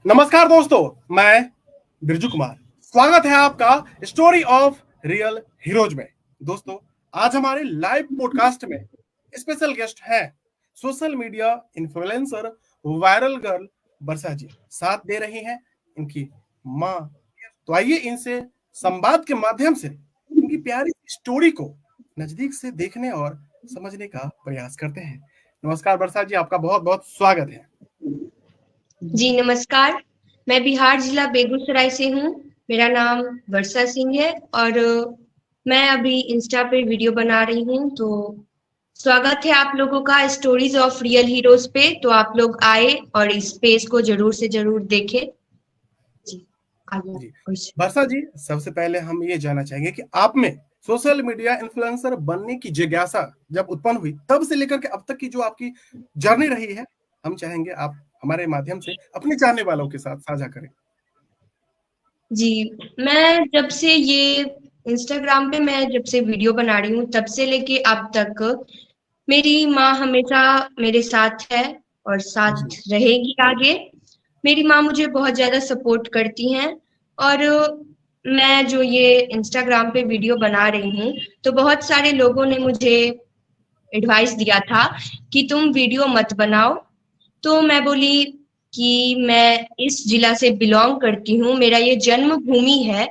नमस्कार दोस्तों, मैं बिरजू कुमार। स्वागत है आपका स्टोरी ऑफ रियल हीरोज में। दोस्तों, आज हमारे लाइव पॉडकास्ट में स्पेशल गेस्ट है social media influencer viral girl Varsha ji. साथ दे रही हैं इनकी माँ। तो आइए इनसे संवाद के माध्यम से इनकी प्यारी स्टोरी को नजदीक से देखने और समझने का प्रयास करते हैं। नमस्कार वर्षा जी, आपका बहुत बहुत स्वागत है। जी नमस्कार, मैं बिहार जिला बेगूसराय से हूँ। मेरा नाम वर्षा सिंह है और मैं अभी इंस्टा पे वीडियो बना रही हूँ। तो स्वागत है आप लोगों का स्टोरीज ऑफ रियल हीरोज पे। तो आप लोग आए और इस पेज को जरूर से जरूर देखें। जी वर्षा जी, सबसे पहले हम ये जानना चाहेंगे कि आप में सोशल मीडिया इन्फ्लुएंसर बनने की जिज्ञासा जब उत्पन्न हुई तब से लेकर के अब तक की जो आपकी जर्नी रही है, हम चाहेंगे आप हमारे माध्यम से अपने चाहने वालों के साथ साझा करें। जी, मैं जब से ये इंस्टाग्राम पे मैं जब से वीडियो बना रही हूँ तब से लेके अब तक मेरी माँ हमेशा मेरे साथ है और साथ रहेगी आगे। मेरी माँ मुझे बहुत ज्यादा सपोर्ट करती हैं और मैं जो ये इंस्टाग्राम पे वीडियो बना रही हूँ तो बहुत सारे लोगों ने मुझे एडवाइस दिया था कि तुम वीडियो मत बनाओ। तो मैं बोली कि मैं इस जिला से बिलोंग करती हूँ, मेरा ये जन्मभूमि है,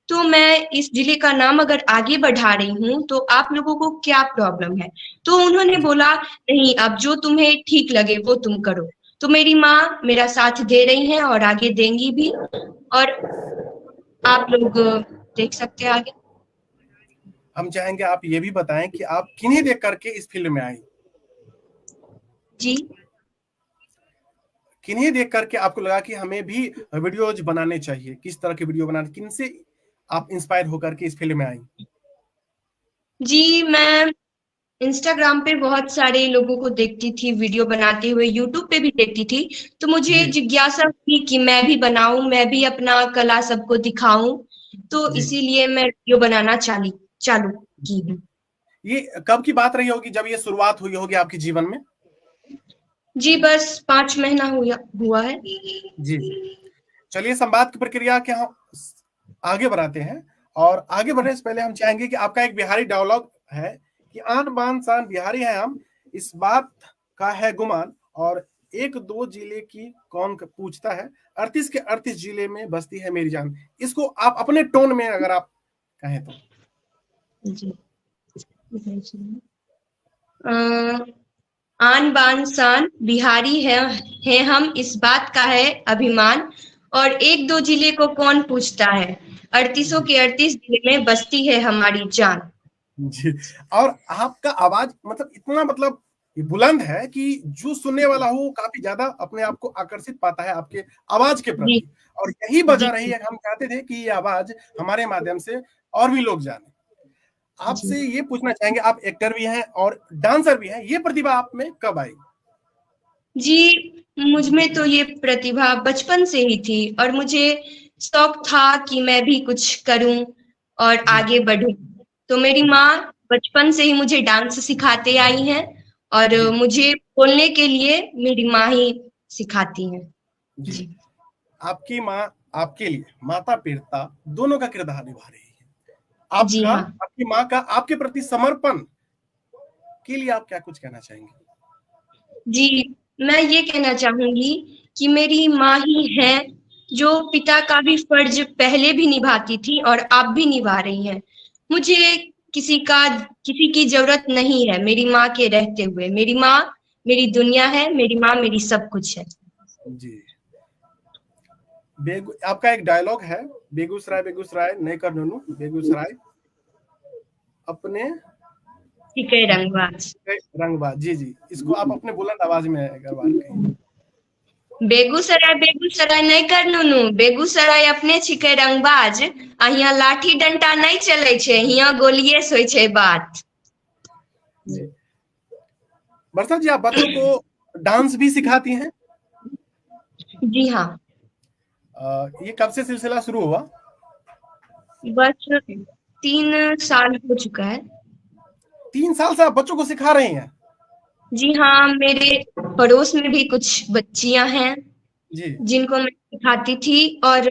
तो मैं इस जिले का नाम अगर आगे बढ़ा रही हूँ तो आप लोगों को क्या प्रॉब्लम है। तो उन्होंने बोला नहीं, अब जो तुम्हें ठीक लगे वो तुम करो। तो मेरी माँ मेरा साथ दे रही हैं और आगे देंगी भी। और आप लोग देख सकते हैं आगे। हम चाहेंगे आप ये भी बताएं कि आप किन्हें देख करके इस फील्ड में आई। जी, किन्हें देख करके आपको लगा कि हमें भी वीडियोज बनाने चाहिए, किस तरह के वीडियो बनाने, किनसे आप इंस्पायर होकर के इस फील्ड में आई? जी, मैं इंस्टाग्राम पे बहुत सारे लोगों को देखती थी वीडियो बनाते हुए, यूट्यूब पे भी देखती थी। तो मुझे जिज्ञासा हुई कि मैं भी बनाऊं, मैं भी अपना कला सबको दिखाऊं। तो इसीलिए मैं वीडियो बनाना चालू की हूँ। ये कब की बात रही होगी जब ये शुरुआत हुई होगी आपके जीवन में? जी, बस 5 महीना हुआ है। जी, चलिए संवाद की प्रक्रिया के हम आगे बढ़ाते हैं। और आगे बढ़ने से पहले हम चाहेंगे कि आपका एक बिहारी डायलॉग है कि आन बान शान बिहारी है हम, इस बात का है गुमान, और एक दो जिले की कौन पूछता है, 38 के 38 जिले में बसती है मेरी जान। इसको आप अपने टोन में अगर आप कहें तो। जी, आन बान शान बिहारी है हम, इस बात का है अभिमान, और एक दो जिले को कौन पूछता है, 38 के 38 जिले में बसती है हमारी जान। जी, और आपका आवाज मतलब इतना बुलंद है कि जो सुनने वाला हो काफी ज्यादा अपने आप को आकर्षित पाता है आपके आवाज के प्रति। और यही वजह रही है, हम चाहते थे कि ये आवाज हमारे माध्यम से और भी लोग जाने। आपसे ये पूछना चाहेंगे, आप एक्टर भी हैं और डांसर भी हैं, ये प्रतिभा आप में कब आई? जी, मुझ में तो ये प्रतिभा बचपन से ही थी और मुझे शौक था कि मैं भी कुछ करूं और आगे बढ़ूं। तो मेरी माँ बचपन से ही मुझे डांस सिखाते आई हैं और मुझे बोलने के लिए मेरी माँ ही सिखाती हैं। जी, आपकी माँ आपके लिए माता पिता दोनों का किरदार निभा रही है। जी हाँ। आपकी माँ का आपके प्रति समर्पण के लिए आप क्या कुछ कहना चाहेंगे? जी, मैं ये कहना चाहूंगी कि मेरी माँ ही है जो पिता का भी फर्ज पहले भी निभाती थी और अब भी निभा रही हैं। मुझे किसी की जरूरत नहीं है मेरी माँ के रहते हुए। मेरी माँ मेरी दुनिया है, मेरी माँ मेरी सब कुछ है। जी, आपका एक डायलॉग है, बेगूसराय बेगूसराय नहीं कर नूनू, बेगूसराय अपने रंगबाज। जी जी, इसको आप अपने बुलंद आवाज में अगर बात कहें। बेगूसराय बेगूसराय नहीं कर नूनू, बेगूसराय अपने छिके रंगबाज, आ हियां लाठी डंडा नहीं चले छे, हियां गोलिये से होय छे बात। वर्षा जी, आप बच्चों को डांस भी सिखाती हैं? जी हाँ। ये कब से सिलसिला शुरू हुआ? बस 3 साल हो चुका है। 3 साल से आप बच्चों को सिखा रही हैं? जी हाँ, मेरे पड़ोस में भी कुछ बच्चियां हैं जिनको मैं सिखाती थी, और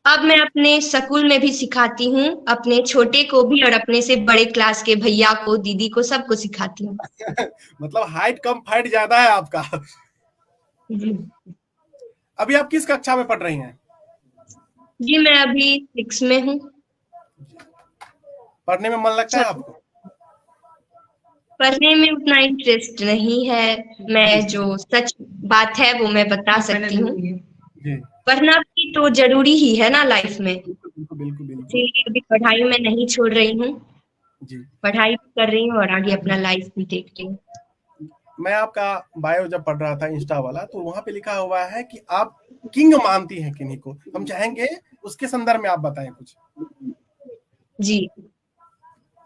अब मैं अपने स्कूल में भी सिखाती हूँ, अपने छोटे को भी और अपने से बड़े क्लास के भैया को, दीदी को, सबको सिखाती हूँ। मतलब हाइट कम फाइट ज्यादा है आपका। जी अभी आप किस कक्षा में पढ़ रही हैं? जी, मैं अभी 6 में हूँ। पढ़ने में मन लगता है आपको? पढ़ने में उतना इंटरेस्ट नहीं है, मैं जो सच बात है वो मैं बता सकती हूँ। जी पढ़ना भी तो जरूरी ही है ना लाइफ में, बिल्कुल बिल्कुल बिल्कुल। इसीलिए अभी पढ़ाई में नहीं छोड़ रही हूँ, जी पढ़ाई भी कर रही हूँ और आगे अपना लाइफ भी देख रही हूँ। मैं आपका बायो जब पढ़ रहा था इंस्टा वाला, तो वहां पे लिखा हुआ है कि आप किंग मानती हैं किन्हीं को। हम चाहेंगे उसके संदर्भ में आप बताएं कुछ। जी,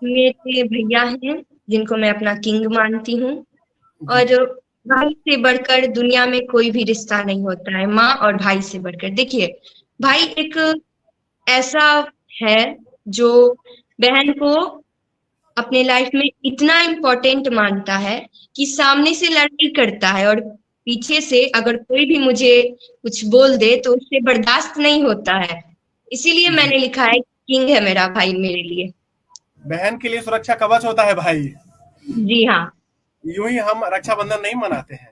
मेरे भैया हैं जिनको मैं अपना किंग मानती हूँ, जी और भाई से बढ़कर दुनिया में कोई भी रिश्ता नहीं होता है, माँ और भाई से बढ़कर। देखिए, भाई एक ऐसा है जो बहन को अपने लाइफ में इतना इम्पोर्टेंट मानता है कि सामने से लड़ाई करता है, और पीछे से अगर कोई भी मुझे कुछ बोल दे तो उससे बर्दाश्त नहीं होता है। इसीलिए जी। मैंने लिखा है किंग है मेरा भाई मेरे लिए। बहन के लिए सुरक्षा कवच होता है भाई। जी हाँ। यूं ही हम रक्षाबंधन नहीं मनाते हैं।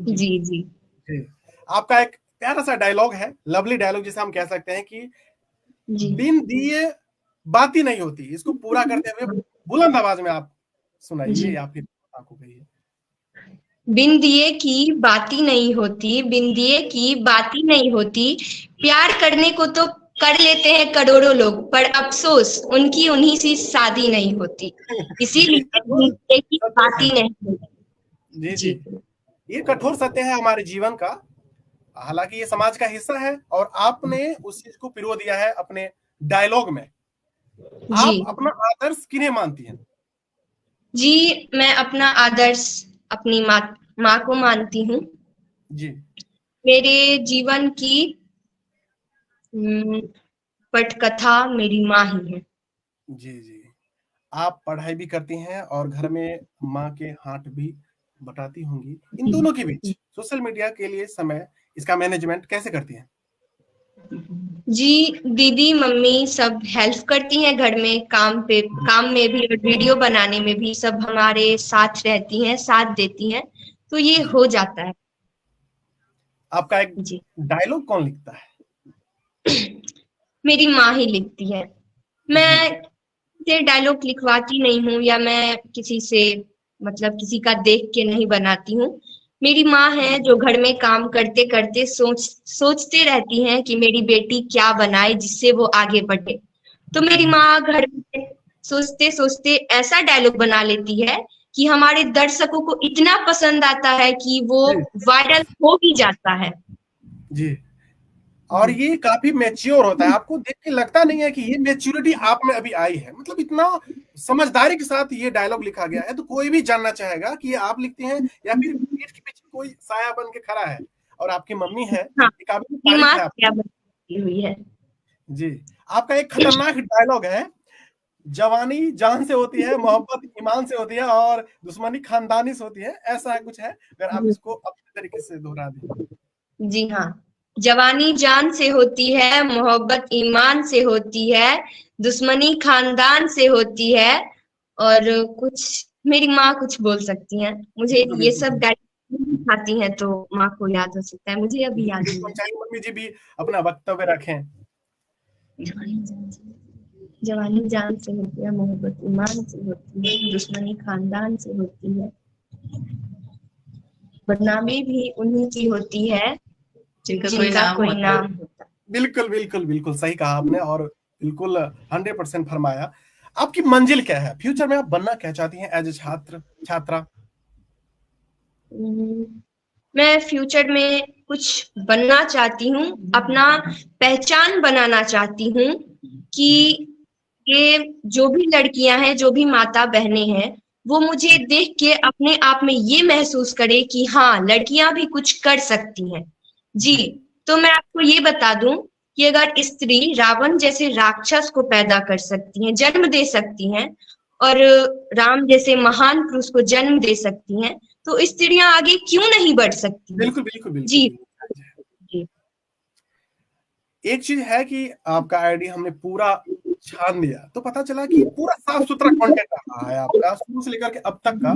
जी जी जी। आपका एक प्यारा सा डायलॉग है, लवली डायलॉग जिसे हम कह सकते हैं कि जी। बिन दिए बात ही नहीं होती। इसको पूरा करते हुए बुलंद आवाज में आप सुनाइए जी, या फिर आपको कहिए। बिन दिए की बाती नहीं होती, बिन दिए की बाती नहीं होती, प्यार करने को तो कर लेते हैं करोड़ों लोग, पर अफसोस उनकी उन्हीं से शादी नहीं होती, ये इसीलिए बिन कठोर दिए की सत्य बाती है। नहीं होती। जी जी। जी ये कठोर सत्य है हमारे जीवन का। हालांकि ये समाज का हिस्सा है और आपने उस चीज को पिरो दिया है अपने डायलॉग में। जी आप अपना आदर्श किन्हें मानती हैं? जी, मैं अपना आदर्श अपनी माँ को मानती हूँ। जी मेरे जीवन की हम्म, पटकथा मेरी माँ ही है। जी जी। आप पढ़ाई भी करती हैं और घर में माँ के हाथ भी बटाती होंगी। इन जी दोनों के बीच सोशल मीडिया के लिए समय, इसका मैनेजमेंट कैसे करती हैं? जी, दीदी मम्मी सब हेल्प करती हैं घर में, काम में भी और वीडियो बनाने में भी, सब हमारे साथ रहती हैं, साथ देती हैं, तो ये जी। हो जाता है। आपका एक जी, डायलॉग कौन लिखता है? मेरी माँ ही लिखती है। जी मैं से डायलॉग लिखवाती नहीं हूँ, या मैं किसी से मतलब किसी का देख के नहीं बनाती हूँ। मेरी माँ है जो घर में काम करते करते सोचते रहती हैं कि मेरी बेटी क्या बनाए जिससे वो आगे बढ़े। तो मेरी जी माँ घर में सोचते सोचते ऐसा डायलॉग बना लेती है कि हमारे दर्शकों को इतना पसंद आता है कि वो जी वायरल हो भी जाता है। जी। और जी ये काफी मैच्योर होता है। आपको देख के लगता नहीं है कि ये मैच्योरिटी आप में अभी आई है। मतलब इतना समझदारी के साथ ये डायलॉग लिखा गया है, तो कोई भी जानना चाहेगा कि ये आप लिखती हैं या फिर पीठ के पीछे कोई साया बन के खड़ा है और आपकी मम्मी है। हाँ, ये काबिल मेरी तारीफ माँ है आप। क्या बनती हुई है। जी। आपका एक खतरनाक डायलॉग है, जवानी जान से होती है, मोहब्बत ईमान से होती है और दुश्मनी खानदानी से होती है। ऐसा कुछ है, अगर आप इसको अपने तरीके से दोहरा दें। जी हाँ, जवानी जान से होती है, मोहब्बत ईमान से होती है, दुश्मनी खानदान से होती है, और कुछ मेरी माँ कुछ बोल सकती हैं, मुझे बिल्कुल ये बिल्कुल सब बिल्कुल। गाइड आती हैं तो माँ को याद हो सकता है, मुझे अभी याद बिल्कुल नहीं है। चाहिए मम्मी जी भी अपना वक्तव्य रखें। जवानी जान से होती है, मोहब्बत ईमान से होती है, दुश्मनी खानदान से होती है, बदनामी भी उन्हीं की होती है जिनका कोई नाम होता है। बिल्कुल बिल्कुल बिल्कुल सही कहा आपने और बिल्कुल 100% फरमाया। आपकी मंजिल क्या है? फ्यूचर में आप बनना क्या चाहती हैं एज ए छात्र, छात्रा? मैं फ्यूचर में कुछ बनना चाहती हूँ, अपना पहचान बनाना चाहती हूँ कि जी ये जो भी लड़कियां हैं, जो भी माता बहनें हैं, वो मुझे देख के अपने आप में ये महसूस करे कि हाँ, लड़कियां भी कुछ कर सकती हैं। जी, जी तो मैं आपको ये बता दूं कि अगर स्त्री रावण जैसे राक्षस को पैदा कर सकती हैं, जन्म दे सकती हैं, और राम जैसे महान पुरुष को जन्म दे सकती हैं, तो स्त्रियां आगे क्यों नहीं बढ़ सकती हैं। बिल्कुल बिल्कुल बिल्कुल जी बिल्कुल। जी एक चीज है कि आपका आईडी हमने पूरा छान दिया तो पता चला कि पूरा साफ सुथरा कंटेंट रहा है आपका शुरू से लेकर के अब तक का।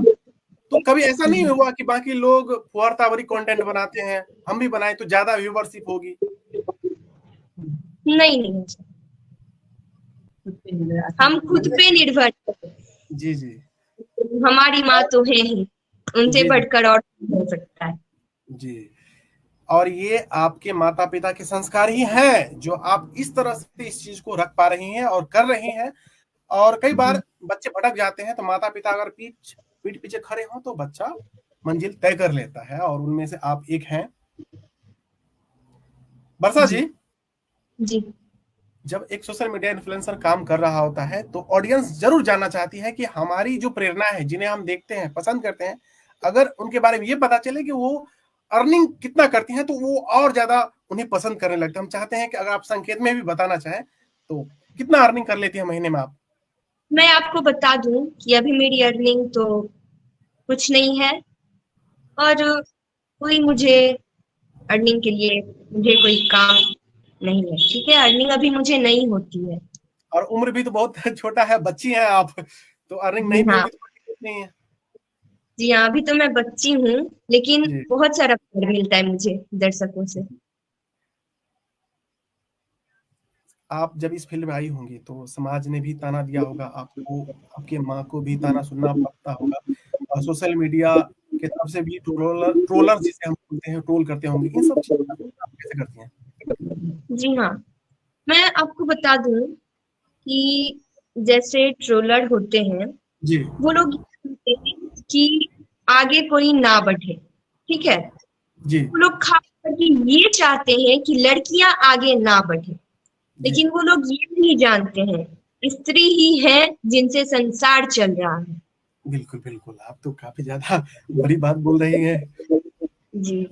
तो कभी ऐसा नहीं हुआ कि बाकी लोग फुहारतावरी कंटेंट बनाते हैं, हम भी बनाए तो ज्यादा व्यूवरशिप होगी? नहीं, हम खुद पे निर्भर हैं। जी जी, हमारी माँ तो है ही, उनसे बढ़कर और हो सकता है। जी, और ये आपके माता पिता के संस्कार ही हैं जो आप इस तरह से इस चीज को रख पा रही हैं और कर रही हैं। और कई बार बच्चे भटक जाते हैं तो माता पिता अगर पीठ पीछे खड़े हो तो बच्चा मंजिल तय कर लेता है, और उनमें से आप एक हैं। वर्षा जी, जब एक सोशल मीडिया इन्फ्लुएंसर काम कर रहा होता है तो ऑडियंस जरूर जानना चाहती है कि हमारी जो प्रेरणा है, जिन्हें हम देखते हैं, पसंद करते हैं, अगर उनके बारे में ये पता चले कि वो अर्निंग कितना करती हैं तो वो और ज्यादा उन्हें पसंद करने लगते हैं। हम चाहते हैं कि अगर आप संकेत में भी बताना चाहें तो कितना अर्निंग कर लेती है महीने में आप? मैं आपको बता दूं कि अभी मेरी अर्निंग तो कुछ नहीं है, और कोई मुझे अर्निंग के लिए मुझे कोई काम नहीं है, ठीक है। अर्निंग अभी मुझे नहीं होती है। और उम्र भी तो बहुत छोटा है, बच्ची हैं आप, तो अर्निंग नहीं भी होगी तो कोई दिक्कत नहीं है। जी हाँ, अभी तो मैं बच्ची हूँ, लेकिन बहुत सारा प्यार मिलता है मुझे दर्शकों से। आप जब इस फील्ड में आई होंगी तो समाज ने भी ताना दिया होगा आपको, आपके माँ को भी ताना सुनना पड़ता होगा, और सोशल मीडिया की तरफ से भी ट्रोलर जिसे हम बोलते हैं, ट्रोल करते होंगे। इन सब चीजों का आप कैसे करती हैं? जी हाँ, मैं आपको बता दूं कि जैसे ट्रोलर होते हैं जी, वो लोग कि आगे कोई ना बढ़े, ठीक है जी, वो लोग खास करके ये चाहते हैं कि लड़कियां आगे ना बढ़े, लेकिन वो लोग ये नहीं जानते हैं स्त्री ही है जिनसे संसार चल रहा है। बिल्कुल बिल्कुल, आप तो काफी ज्यादा बड़ी बात बोल रही हैं। जी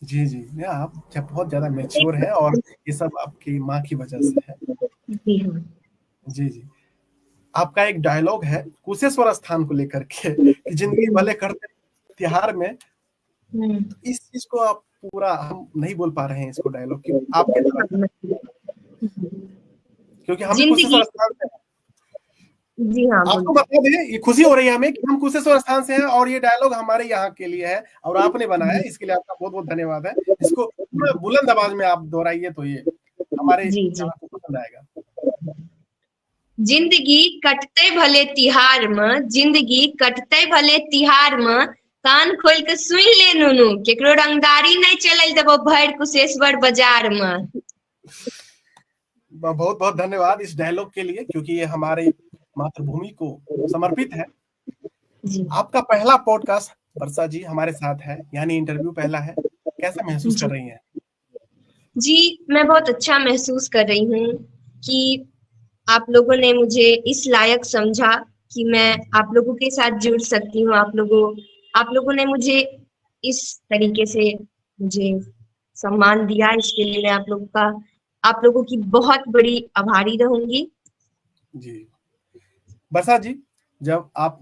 जी जी, आप बहुत ज्यादा मैच्योर है, और ये सब आपकी माँ की वजह से है। जी हाँ, जी जी, आपका एक डायलॉग है कुशेश्वर स्थान को लेकर के कि जिंदगी भले करते तिहार में, तो इस चीज को आप पूरा, हम नहीं बोल पा रहे हैं इसको डायलॉग की आपके तरफ, क्योंकि हम भी कुशेश्वर स्थान से हैं। जी हाँ, आपको बता दें, ये खुशी हो रही है हमें कि हम कुशेश्वर स्थान से हैं और ये डायलॉग हमारे यहाँ के लिए है और आपने बनाया है, इसके लिए आपका बहुत बहुत धन्यवाद है। इसको पूरा बुलंद आवाज में आप दोहराइए तो ये हमारे यहाँ को पसंद आएगा। जिंदगी कटते भले तिहार में, जिंदगी कटते भले तिहार में, कान खोल के सुन ले नुनू, केकरो रंगदारी नहीं चल देबो भर कुशेश्वर बाजार में। बहुत बहुत धन्यवाद इस डायलॉग के लिए, क्योंकि ये हमारे मातृभूमि को समर्पित है। आपका पहला पॉडकास्ट वर्षा जी हमारे साथ है, यानी इंटरव्यू पहला है, कैसा महसूस कर रही हैं? जी, मैं बहुत अच्छा महसूस कर रही हूँ कि आप लोगों ने मुझे इस लायक समझा कि मैं आप लोगों के साथ जुड़ सकती हूँ। आप लोगों ने मुझे इस तरीके से मुझे सम्मान दिया, इसके लिए मैं आप लोगों की बहुत बड़ी आभारी रहूंगी। जी, वर्षा जी, जब आप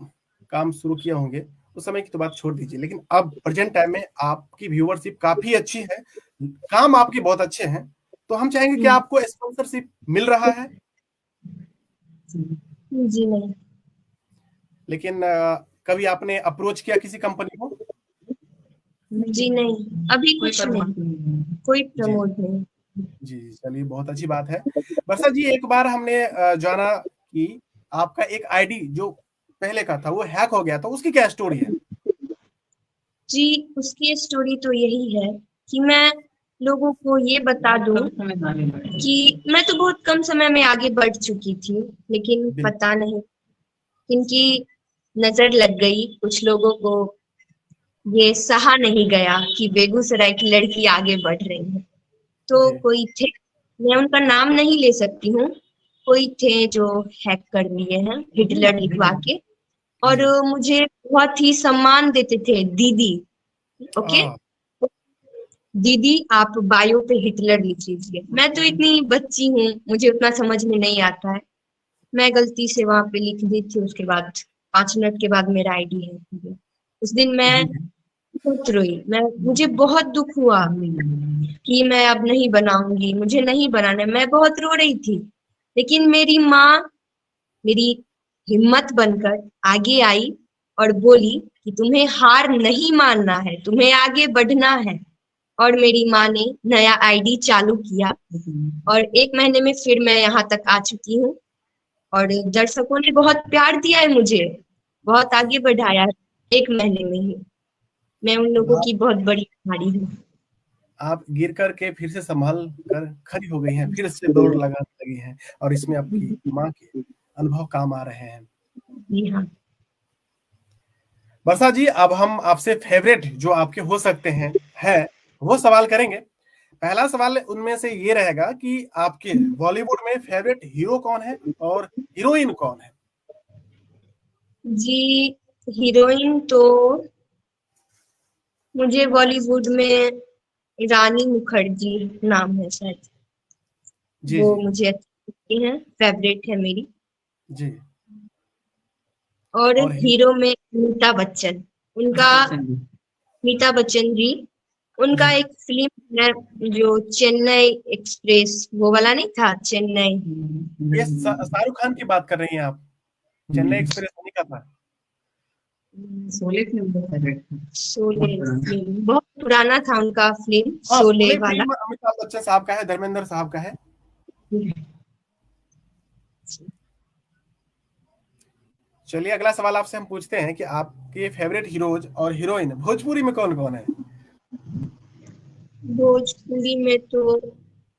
काम शुरू किए होंगे उस समय की तो बात छोड़ दीजिए, लेकिन अब प्रेजेंट टाइम में आपकी व्यूअरशिप काफी अच्छी है, काम आपके बहुत अच्छे हैं, तो हम चाहेंगे कि आपको स्पॉन्सरशिप मिल रहा है? जी नहीं। लेकिन कभी आपने अप्रोच किया किसी कंपनी को? जी नहीं, अभी कुछ नहीं, कोई प्रमोट नहीं। जी, चलिए बहुत अच्छी बात है। वर्षा जी, एक बार हमने जाना कि आपका एक आईडी जो पहले का था वो हैक हो गया था, उसकी क्या स्टोरी है? जी, उसकी स्टोरी तो यही है कि मैं लोगों को ये बता दूं कि मैं तो बहुत कम समय में आगे बढ़ चुकी थी, लेकिन पता नहीं किनकी नजर लग गई, कुछ लोगों को ये सहा नहीं गया कि बेगूसराय की लड़की आगे बढ़ रही है। तो कोई थे, मैं उनका नाम नहीं ले सकती हूँ, कोई थे जो हैक कर लिए हैं हिटलर लिखवा के, और मुझे बहुत ही सम्मान देते थे, दीदी। ओके, दीदी आप बायो पे हिटलर लिख लीजिए। मैं तो इतनी बच्ची हूँ, मुझे उतना समझ में नहीं आता है, मैं गलती से वहां पे लिख दी थी। उसके बाद 5 मिनट के बाद मेरा आईडी है। उस दिन मैं बहुत रोई, मुझे बहुत दुख हुआ। कि मैं अब नहीं बनाऊंगी, मुझे नहीं बनाना। मैं बहुत रो रही थी, लेकिन मेरी माँ मेरी हिम्मत बनकर आगे आई और बोली कि तुम्हें हार नहीं मानना है, तुम्हें आगे बढ़ना है। और मेरी माँ ने नया आईडी चालू किया और 1 महीने में फिर मैं यहाँ तक आ चुकी हूँ। और दर्शकों ने बहुत प्यार दिया है मुझे, बहुत आगे बढ़ाया है 1 महीने में ही। मैं उन लोगों की बहुत बड़ी आभारी हूँ। आप गिर करके फिर से संभल कर खड़ी हो गई हैं, फिर से दौड़ लगाने लगी हैं और इसमें आपकी माँ के अनुभव काम आ रहे हैं। जी हाँ। वर्षा जी, अब हम आपसे फेवरेट जो आपके हो सकते हैं है वो सवाल करेंगे। पहला सवाल उनमें से ये रहेगा कि आपके बॉलीवुड में फेवरेट हीरो कौन है और हीरोइन कौन है? जी, हीरोइन तो मुझे बॉलीवुड में रानी मुखर्जी नाम है शायद, जी वो जी मुझे अच्छी लगती है, फेवरेट है मेरी। जी। और और हीरो में अमिताभ बच्चन, उनका अमिताभ बच्चन जी, उनका जी एक फिल्म है जो चेन्नई एक्सप्रेस, वो वाला नहीं था चेन्नई। ये शाहरुख खान की बात कर रही हैं आप? चेन्नई एक्सप्रेस नहीं का था? शोले फिल्म बहुत फेवरेट था। शोले फिल्म बहुत पुराना था उनका फिल्म, हाँ, शोले शोले वाला। फिल्म अमिताभ बच्चन साहब का है, धर्मेंद्र साहब का है। चलिए अगला सवाल आपसे हम पूछते हैं कि आपके फेवरेट हीरोज और हीरोइन भोजपुरी में कौन कौन है? भोजपुरी में तो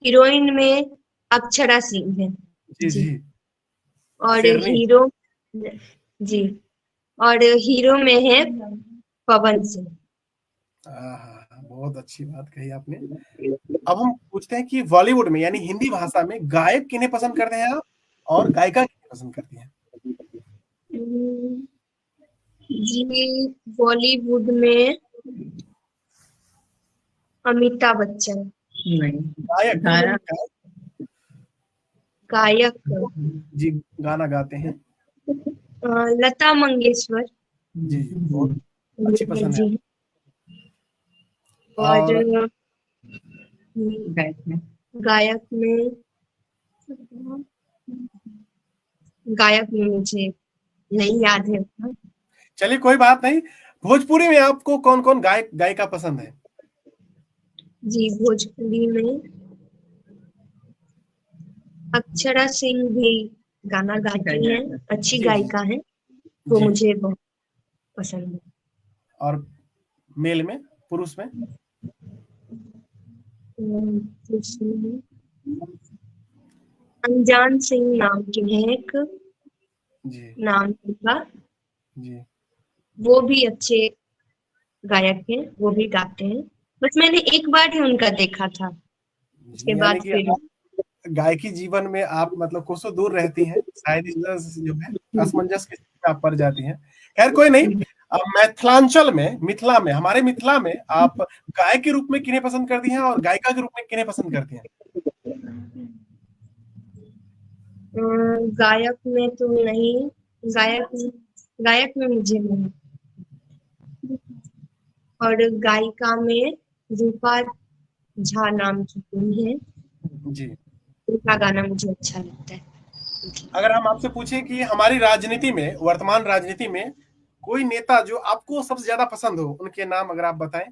हीरोइन में अक्षरा सिंह है जी जी। जी। और शेरनी। हीरो जी, और हीरो में है पवन सिंह। बहुत अच्छी बात कही आपने। अब हम पूछते हैं कि बॉलीवुड में यानी हिंदी भाषा में गायक किन्हें पसंद करते हैं आप और गायिका किन्हें पसंद करती हैं? जी, बॉलीवुड में अमिताभ बच्चन। गायक गायक गायक जी गाना गाते हैं। लता मंगेशकर जी बहुत अच्छी पसंद है। जी। और और गायक में गायक में मुझे नहीं याद है उतना। चलिए कोई बात नहीं। भोजपुरी में आपको कौन कौन गायक गायिका पसंद है? जी, भोजपुरी में अक्षरा सिंह भी गाना गाती हैं, अच्छी जी जी गायिका है, वो जी। मुझे बहुत पसंद है। और मेल में, पुरुष में? उसमें अनजान सिंह नाम की है एक, जी नाम उनका, जी वो भी अच्छे गायक हैं, वो भी गाते हैं। बस मैंने एक बार ही उनका देखा था, उसके जी। यानी बाद कि फिर आप गायकी जीवन में आप मतलब कोसों दूर रहती हैं, शायद इस वजह से जो है असमंजस की स्थिति में आप पड़ जाती हैं। खैर कोई नहीं। अब मिथिलांचल में, मिथिला में, हमारे मिथिला में आप गायक के रूप में किन्हें पसंद करती हैं और गायिका के रूप में किन्हें पसंद करती हैं? गायक में तो नहीं, गायक गायक में मुझे नहीं। और गायिका में रूपा झा नाम की कोई है, जी। उनका गाना मुझे अच्छा लगता है। अगर हम आपसे पूछें कि हमारी राजनीति में, वर्तमान राजनीति में कोई नेता जो आपको सबसे ज्यादा पसंद हो, उनके नाम अगर आप बताएं।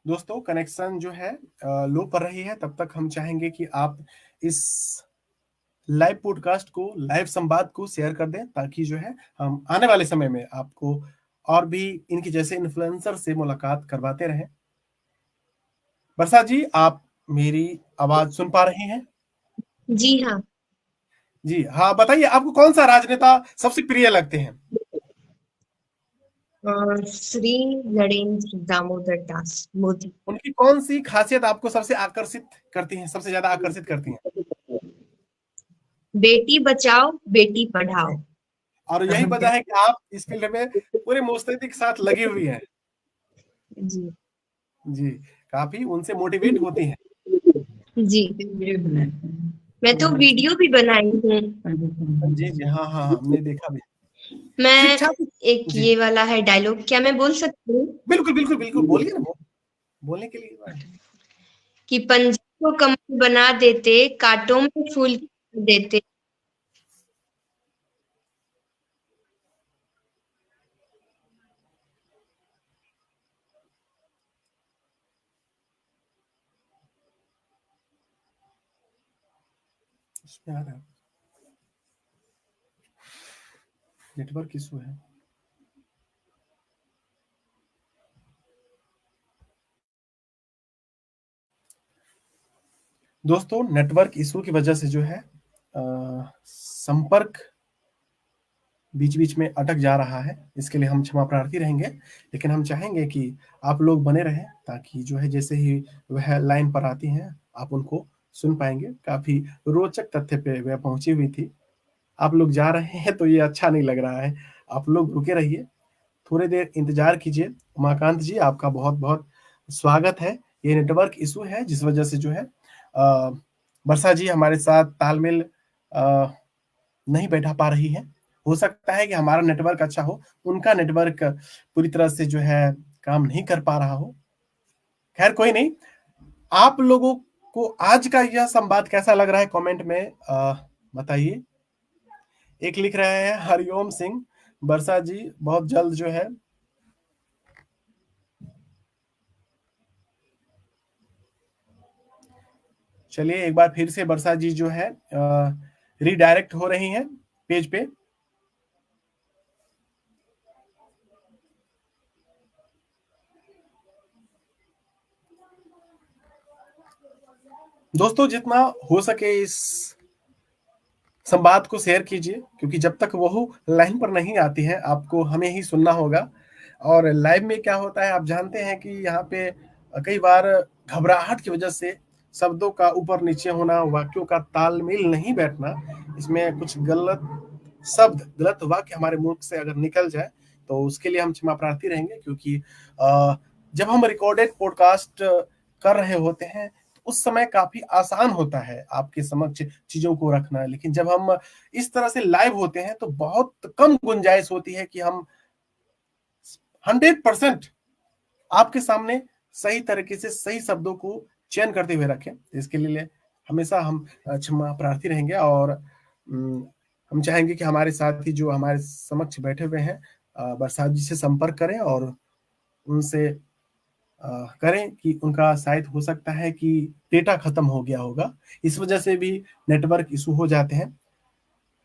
दोस्तों कनेक्शन जो है लो पर रही है, तब तक हम चाहेंगे कि आप इस लाइव पॉडकास्ट को, लाइव संवाद को शेयर कर दें, ताकि जो है हम आने वाले समय में आपको और भी इनके जैसे इन्फ्लुएंसर से मुलाकात करवाते रहें। वर्षा जी, आप मेरी आवाज सुन पा रही हैं? जी हाँ। जी हाँ, बताइए आपको कौन सा राजनेता सबसे प्रिय लगते हैं? श्री नरेंद्र दामोदर दास मोदी। उनकी कौन सी खासियत आपको सबसे आकर्षित करती है, सबसे ज्यादा आकर्षित करती है? बेटी बचाओ बेटी पढ़ाओ। और यही वजह है कि आप इस फील्ड में पूरे मुस्तैदी के साथ लगी हुई हैं। जी जी, काफी उनसे मोटिवेट होती हैं। जी, मैं तो वीडियो भी बनाई हूँ। जी जी हाँ हाँ हाँ, हमने देखा भी। मैं शिक्षा एक जी ये वाला है डायलॉग, क्या मैं बोल सकती हूँ? बिल्कुल बिल्कुल बिल्कुल, बोलिए ना, बोलने के लिए बात है। कि पंजे को कमर बना देते, कांटों में फूल देते। उसमें आ रहा है, नेटवर्क इशू है। दोस्तों नेटवर्क इशू की वजह से जो है संपर्क बीच बीच में अटक जा रहा है, इसके लिए हम क्षमा प्रार्थी रहेंगे। लेकिन हम चाहेंगे कि आप लोग बने रहें, ताकि जो है जैसे ही वह लाइन पर आती हैं आप उनको सुन पाएंगे। काफी रोचक तथ्य पे वह पहुंची हुई थी। आप लोग जा रहे हैं तो ये अच्छा नहीं लग रहा है। आप लोग रुके रहिए, थोड़ी देर इंतजार कीजिए। उमाकांत जी, आपका बहुत बहुत स्वागत है। ये नेटवर्क इशू है जिस वजह से जो है वर्षा जी हमारे साथ तालमेल नहीं बैठा पा रही है। हो सकता है कि हमारा नेटवर्क अच्छा हो, उनका नेटवर्क पूरी तरह से जो है काम नहीं कर पा रहा हो। खैर कोई नहीं। आप लोगों को आज का यह संवाद कैसा लग रहा है कमेंट में बताइए। एक लिख रहे हैं हरिओम सिंह, वर्षा जी बहुत जल्द जो है। चलिए एक बार फिर से वर्षा जी जो है रीडायरेक्ट हो रही हैं पेज पे। दोस्तों जितना हो सके इस संवाद को शेयर कीजिए, क्योंकि जब तक वो लाइन पर नहीं आती है आपको हमें ही सुनना होगा। और लाइव में क्या होता है आप जानते हैं कि यहाँ पे कई बार घबराहट की वजह से शब्दों का ऊपर नीचे होना, वाक्यों का तालमेल नहीं बैठना, इसमें कुछ गलत शब्द, गलत वाक्य हमारे मुख से अगर निकल जाए तो उसके लिए हम क्षमा प्रार्थी रहेंगे। क्योंकि जब हम रिकॉर्डेड पॉडकास्ट कर रहे होते हैं उस समय काफी आसान होता है आपके समक्ष चीजों को रखना, लेकिन जब हम इस तरह से लाइव होते हैं तो बहुत कम गुंजाइश होती है कि हम 100% आपके सामने सही तरीके से सही शब्दों को चयन करते हुए रखें। इसके लिए हमेशा हम क्षमा प्रार्थी रहेंगे। और हम चाहेंगे कि हमारे साथी जो हमारे समक्ष बैठे हुए हैं बरसात जी से संपर्क करें और उनसे करें कि उनका शायद हो सकता है कि डेटा खत्म हो गया होगा, इस वजह से भी नेटवर्क इशू हो जाते हैं।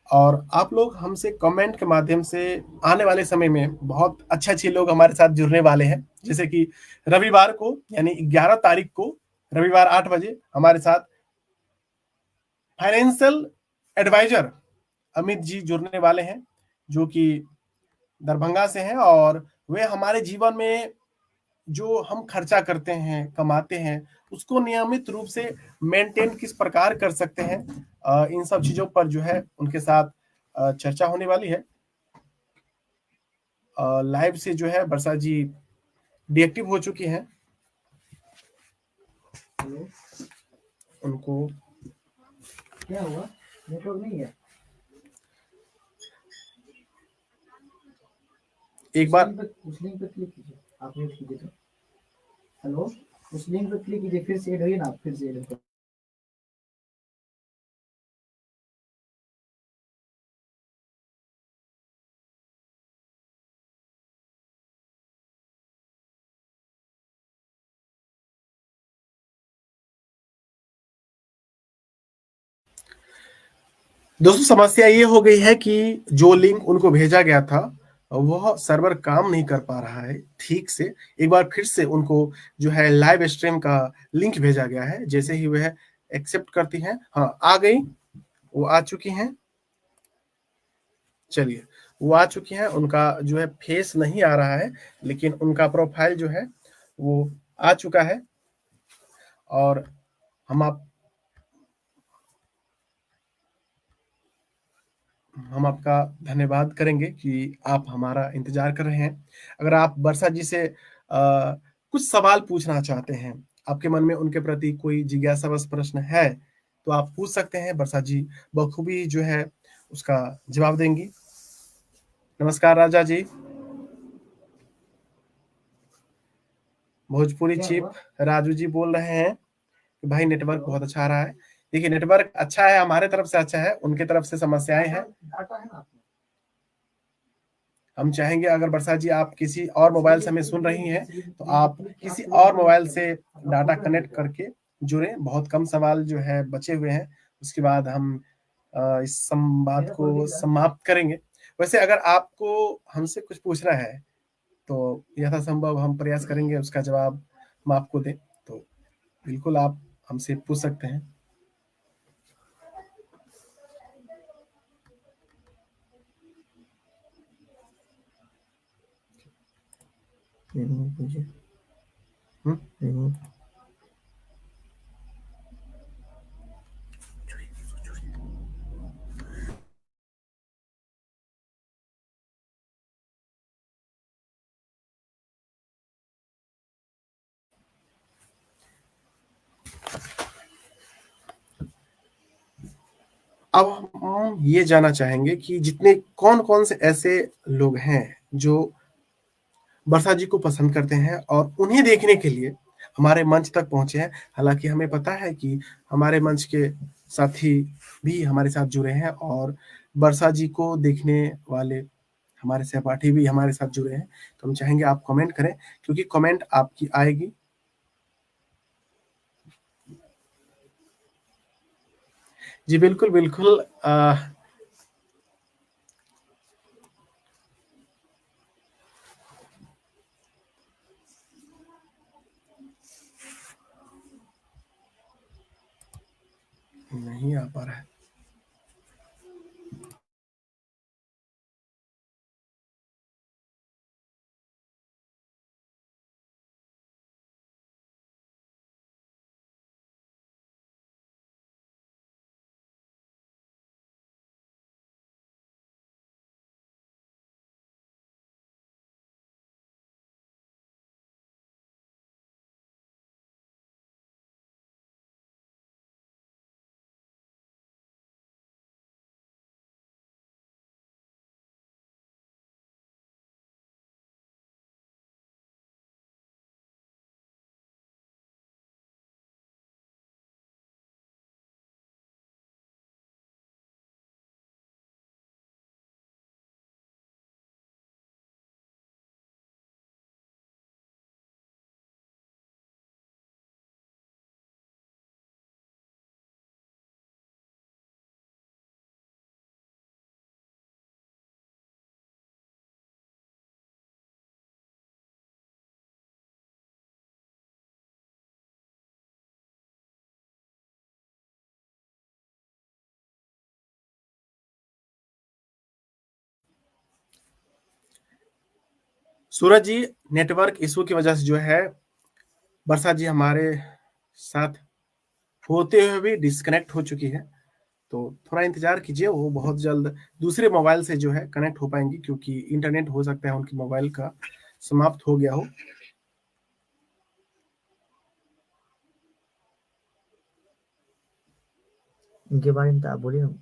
और आप लोग हमसे कमेंट के माध्यम से आने वाले समय में बहुत अच्छे अच्छे लोग हमारे साथ जुड़ने वाले हैं। जैसे कि रविवार को यानी 11 तारीख को रविवार 8 बजे हमारे साथ फाइनेंशियल एडवाइजर अमित जी जुड़ने वाले हैं, जो कि दरभंगा से हैं। और वे हमारे जीवन में जो हम खर्चा करते हैं, कमाते हैं, उसको नियमित रूप से मेंटेन किस प्रकार कर सकते हैं, इन सब चीजों पर जो है उनके साथ चर्चा होने वाली है। लाइव से जो है वर्षा जी डीएक्टिव हो चुकी हैं। उनको क्या हुआ, नेटवर्क नहीं है? एक बार उस लिंक पे क्लिक कीजिए, आप म्यूट कीजिए तो। हेलो, उस लिंक पे क्लिक कीजिए, फिर से ऐड होइए ना, फिर से ऐड होइए। दोस्तों समस्या ये हो गई है कि जो लिंक उनको भेजा गया था वह सर्वर काम नहीं कर पा रहा है ठीक से। एक बार फिर से उनको जो है लाइव स्ट्रीम का लिंक भेजा गया है। जैसे ही वह एक्सेप्ट करती हैं, हाँ आ गई, वो आ चुकी हैं। चलिए वो आ चुकी हैं, उनका जो है फेस नहीं आ रहा है लेकिन उनका प्रोफाइल जो है वो आ चुका है। और हम आपका धन्यवाद करेंगे कि आप हमारा इंतजार कर रहे हैं। अगर आप वर्षा जी से कुछ सवाल पूछना चाहते हैं, आपके मन में उनके प्रति कोई जिज्ञासावश प्रश्न है तो आप पूछ सकते हैं। वर्षा जी बखूबी जो है उसका जवाब देंगी। नमस्कार राजा जी। भोजपुरी क्या चीफ हुआ? राजू जी बोल रहे हैं कि भाई नेटवर्क बहुत अच्छा आ रहा है। देखिए नेटवर्क अच्छा है, हमारे तरफ से अच्छा है, उनके तरफ से समस्याएं हैं। डाटा है ना आपने? हम चाहेंगे अगर वर्षा जी आप किसी और मोबाइल से हमें सुन रही हैं तो आप किसी और मोबाइल से डाटा कनेक्ट करके जुड़े। बहुत कम सवाल जो है बचे हुए हैं, उसके बाद हम इस संवाद को समाप्त करेंगे। वैसे अगर आपको हमसे कुछ पूछना है तो यथासंभव हम प्रयास करेंगे उसका जवाब हम आपको दें। तो बिल्कुल आप हमसे पूछ सकते हैं। अब हम ये जानना चाहेंगे कि जितने कौन-कौन से ऐसे लोग हैं जो वर्षा जी को पसंद करते हैं और उन्हें देखने के लिए हमारे मंच तक पहुँचे हैं। हालाँकि हमें पता है कि हमारे मंच के साथी भी हमारे साथ जुड़े हैं और वर्षा जी को देखने वाले हमारे सहपाठी भी हमारे साथ जुड़े हैं। तो हम चाहेंगे आप कमेंट करें क्योंकि कमेंट आपकी आएगी। जी बिल्कुल, बिल्कुल नहीं आ पा रहा है। सूरज जी, नेटवर्क इश्यू की वजह से जो है वर्षा जी हमारे साथ होते हुए भी डिस्कनेक्ट हो चुकी है। तो थोड़ा इंतजार कीजिए, वो बहुत जल्द दूसरे मोबाइल से जो है कनेक्ट हो पाएंगी क्योंकि इंटरनेट हो सकता है उनके मोबाइल का समाप्त हो गया हो। इनके बारे में तो आप बोलिए ना।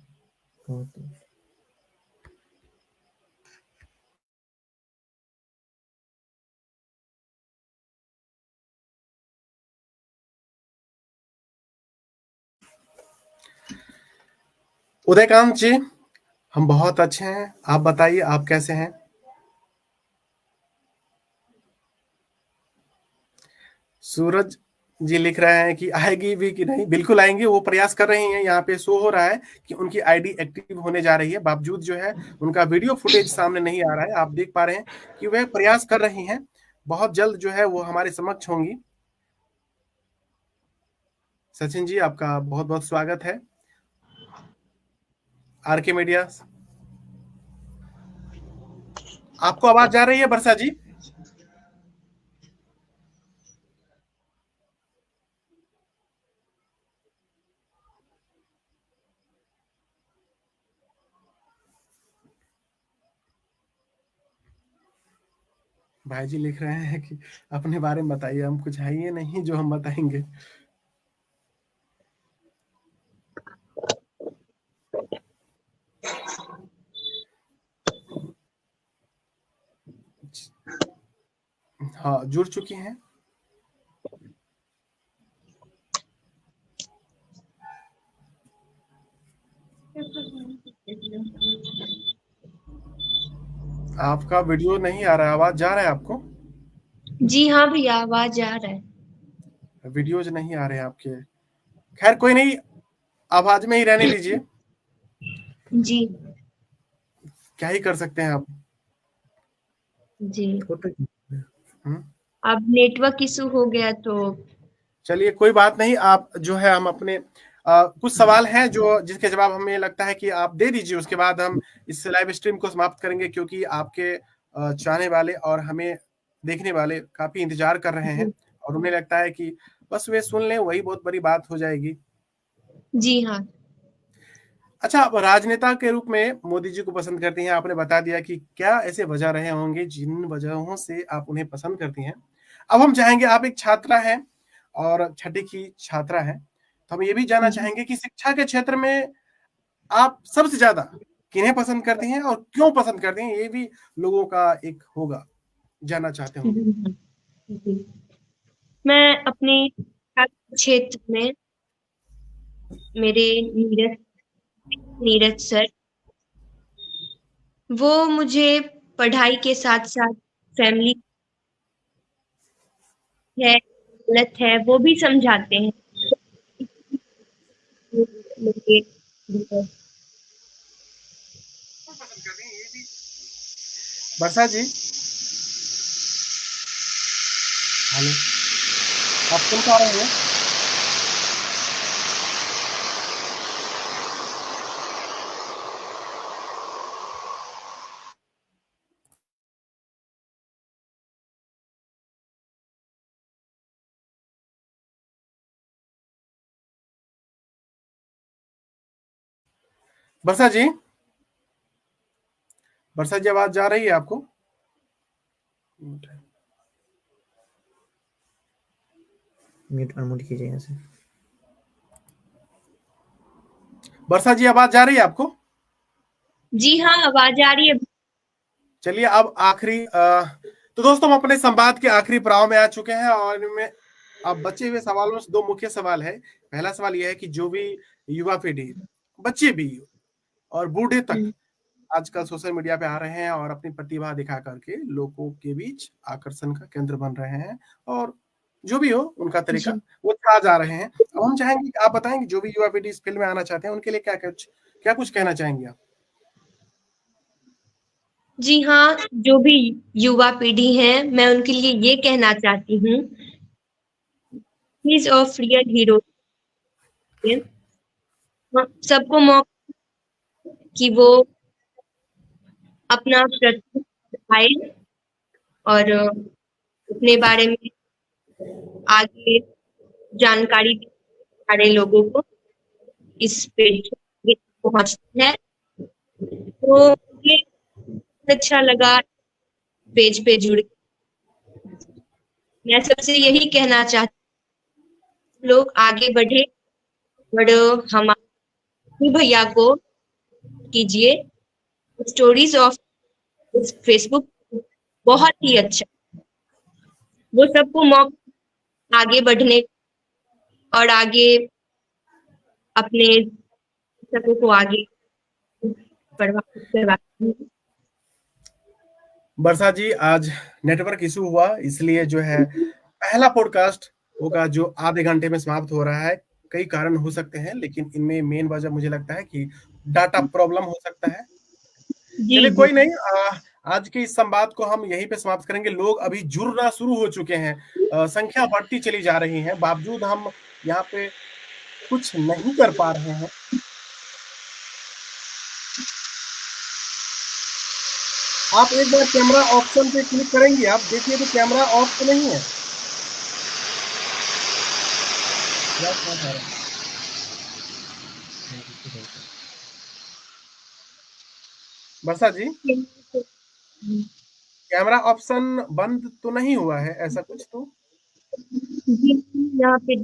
उदयकांत जी, हम बहुत अच्छे हैं, आप बताइए आप कैसे हैं? सूरज जी लिख रहे हैं कि आएगी भी कि नहीं। बिल्कुल आएंगे, वो प्रयास कर रही हैं। यहाँ पे शो हो रहा है कि उनकी आईडी एक्टिव होने जा रही है, बावजूद जो है उनका वीडियो फुटेज सामने नहीं आ रहा है। आप देख पा रहे हैं कि वह प्रयास कर रही हैं। बहुत जल्द जो है वो हमारे समक्ष होंगी। सचिन जी, आपका बहुत बहुत स्वागत है आरके मीडिया। आपको आवाज जा रही है वर्षा जी? भाई जी लिख रहे हैं कि अपने बारे में बताइए, हम कुछ है ही नहीं जो हम बताएंगे। हाँ, जुड़ चुकी हैं। आपका वीडियो नहीं आ रहा है, आवाज जा रहा है आपको? जी हाँ भैया, आवाज आ रहा है। वीडियोज नहीं आ रहे हैं आपके। खैर कोई नहीं, आवाज में ही रहने दीजिए, जी क्या ही कर सकते हैं आप। जी, हम्म। अब नेटवर्क इशू हो गया तो चलिए कोई बात नहीं, आप जो है हम अपने कुछ सवाल हैं जो जिसके जवाब हमें लगता है कि आप दे दीजिए, उसके बाद हम इस लाइव स्ट्रीम को समाप्त करेंगे, क्योंकि आपके चाहने वाले और हमें देखने वाले काफी इंतजार कर रहे हैं और उन्हें लगता है कि बस वे सुन लें वही बहुत बड़ी बात हो जाएगी। जी हाँ। अच्छा, आप राजनेता के रूप में मोदी जी को पसंद करती हैं, आपने बता दिया कि क्या ऐसे वजह रहे होंगे जिन वजहों से आप उन्हें पसंद करती हैं। अब हम चाहेंगे, आप एक छात्रा हैं और छठी की छात्रा हैं, तो हम ये भी जानना चाहेंगे कि शिक्षा के क्षेत्र में आप सबसे ज्यादा किन्हें पसंद करती हैं और क्यों पसंद करती हैं, ये भी लोगों का एक होगा, जानना चाहते होंगे। जी। मैं अपने क्षेत्र में मेरे नीरज सर, वो मुझे पढ़ाई के साथ साथ फैमिली है, गलत है, वो भी समझाते हैं। वर्षा जी, हेलो, आप सुन पा रहे हैं? वर्षा जी, वर्षा जी, आवाज जा रही है आपको? म्यूट अनम्यूट कीजिए यहाँ से। वर्षा जी, आवाज जा रही है आपको? जी हाँ, आवाज आ रही है। चलिए अब आखिरी तो दोस्तों हम अपने संवाद के आखिरी पड़ाव में आ चुके हैं और इनमें अब बचे हुए सवालों से दो मुख्य सवाल है। पहला सवाल यह है कि जो भी युवा पीढ़ी, बच्चे भी और बूढ़े तक आजकल सोशल मीडिया पे आ रहे हैं और अपनी प्रतिभा दिखा करके लोगों के बीच आकर्षण का केंद्र बन रहे हैं, और जो भी हो उनका तरीका वो छा जा रहे हैं। अब हम चाहेंगे कि आप बताएंगे जो भी युवा पीढ़ी इस फील्ड में आना चाहते हैं उनके लिए क्या कुछ कहना चाहेंगे आप? जी हाँ, जो भी युवा पीढ़ी है, मैं उनके लिए ये कहना चाहती हूँ, he is of real hero. सबको मौका कि वो अपना प्रतिभा दिखाए और अपने बारे में आगे जानकारी दे सारे लोगों को इस पेज पहुंचती है। तो ये अच्छा लगा पेज पे जुड़। मैं सबसे यही कहना चाहती, लोग आगे बढ़े और हमारे भैया को कीजिए। स्टोरीज ऑफ फेसबुक बहुत ही अच्छा, वो सबको मौका आगे बढ़ने और आगे अपने सबों को आगे करवा। वर्षा जी, आज नेटवर्क इशू हुआ इसलिए जो है पहला पॉडकास्ट होगा जो आधे घंटे में समाप्त हो रहा है। कई कारण हो सकते हैं लेकिन इनमें मेन वजह मुझे लगता है कि डाटा प्रॉब्लम हो सकता है। चलिए कोई नहीं, आज के इस संवाद को हम यहीं पे समाप्त करेंगे। लोग अभी जुड़ना शुरू हो चुके हैं, संख्या बढ़ती चली जा रही है, बावजूद हम यहाँ पे कुछ नहीं कर पा रहे हैं। आप एक बार कैमरा ऑप्शन पे क्लिक करेंगे, आप देखिए तो कैमरा ऑफ तो नहीं है। वर्षा जी, कैमरा ऑप्शन बंद तो नहीं हुआ है ऐसा कुछ तो? यहाँ पे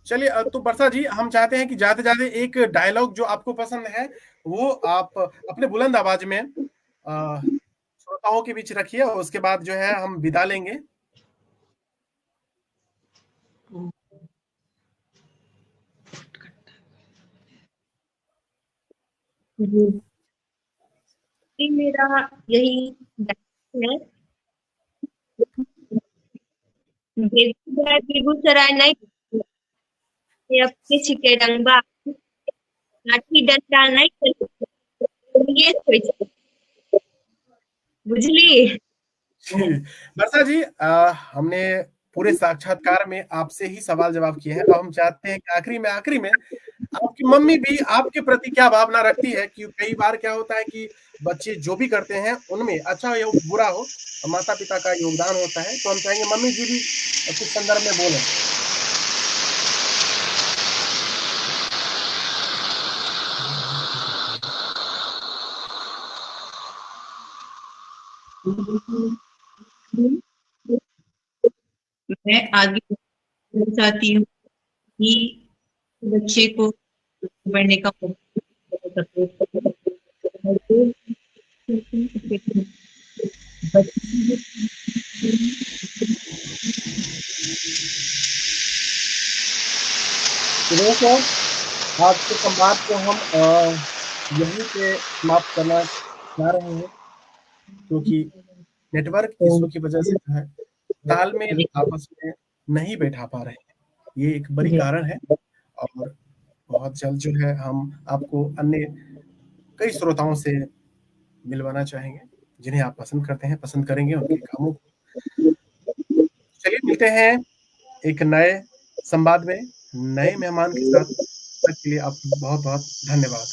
चलिए तो वर्षा जी, हम चाहते हैं कि जाते जाते एक डायलॉग जो आपको पसंद है वो आप अपने बुलंद आवाज में श्रोताओं श्रोताओं के बीच रखिए और उसके बाद जो है हम विदा लेंगे। जी मेरा यही है, बेगूसराय नहीं अपने चिकेडंबा लाठी डंडा नहीं बुझली। वर्षा जी, हमने पूरे साक्षात्कार में आपसे ही सवाल जवाब किए हैं। अब हम चाहते हैं कि आखिरी में आपकी मम्मी भी आपके प्रति क्या भावना रखती है, कि कई बार क्या होता है कि बच्चे जो भी करते हैं उनमें अच्छा हो या बुरा हो, माता पिता का योगदान होता है। तो हम चाहेंगे मम्मी जी भी कुछ संदर्भ में बोलें। मैं आगे चाहती हूँ कि बच्चे को बढ़ने का दोस्तों, आज के संवाद को हम यहीं पे समाप्त करना चाह रहे हैं, क्योंकि नेटवर्क इश्यू की वजह से जो है तालमेल आपस में नहीं बैठा पा रहे हैं। ये एक बड़ी कारण है और बहुत जल्द जो है हम आपको अन्य कई श्रोताओं से मिलवाना चाहेंगे जिन्हें आप पसंद करते हैं, पसंद करेंगे उनके कामों को। चलिए मिलते हैं एक नए संवाद में नए मेहमान के साथ। तक के लिए आपको बहुत बहुत धन्यवाद।